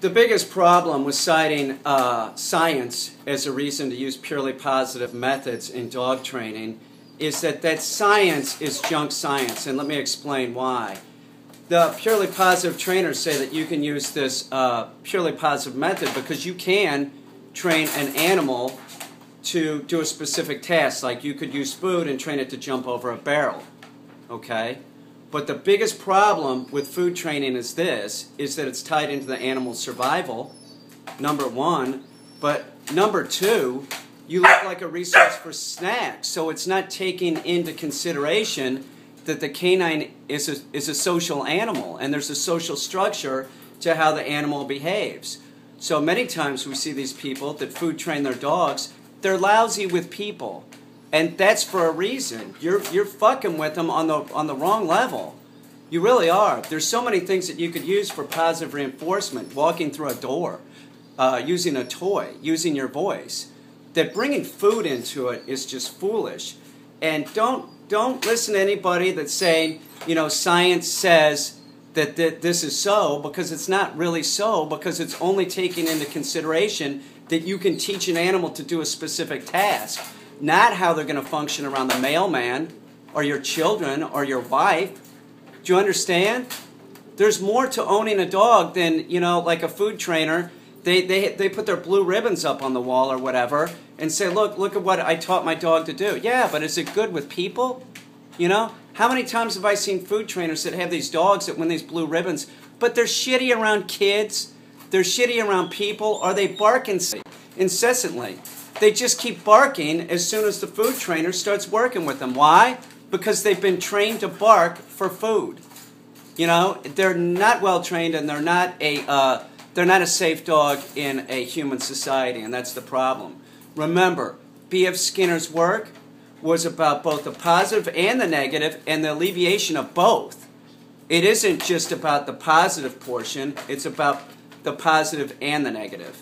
The biggest problem with citing science as a reason to use purely positive methods in dog training is that science is junk science, and let me explain why. The purely positive trainers say that you can use this purely positive method because you can train an animal to do a specific task, like you could use food and train it to jump over a barrel, okay? But the biggest problem with food training is that it's tied into the animal's survival, number one. But number two, you look like a resource for snacks, so it's not taking into consideration that the canine is a social animal, and there's a social structure to how the animal behaves. So many times we see these people that food train their dogs, they're lousy with people. And that's for a reason. You're fucking with them on the wrong level. You really are. There's so many things that you could use for positive reinforcement. Walking through a door, using a toy, using your voice. That bringing food into it is just foolish. And don't listen to anybody that's saying, you know, science says that this is so, because it's not really so, because it's only taking into consideration that you can teach an animal to do a specific task. Not how they're going to function around the mailman, or your children, or your wife. Do you understand? There's more to owning a dog than, you know, like a food trainer. They put their blue ribbons up on the wall or whatever and say, look at what I taught my dog to do. Yeah, but is it good with people? You know? How many times have I seen food trainers that have these dogs that win these blue ribbons, but they're shitty around kids, they're shitty around people, or they bark incessantly. They just keep barking as soon as the food trainer starts working with them. Why? Because they've been trained to bark for food. You know, they're not well trained, and they're not a safe dog in a human society, and that's the problem. Remember, B.F. Skinner's work was about both the positive and the negative, and the alleviation of both. It isn't just about the positive portion, it's about the positive and the negative.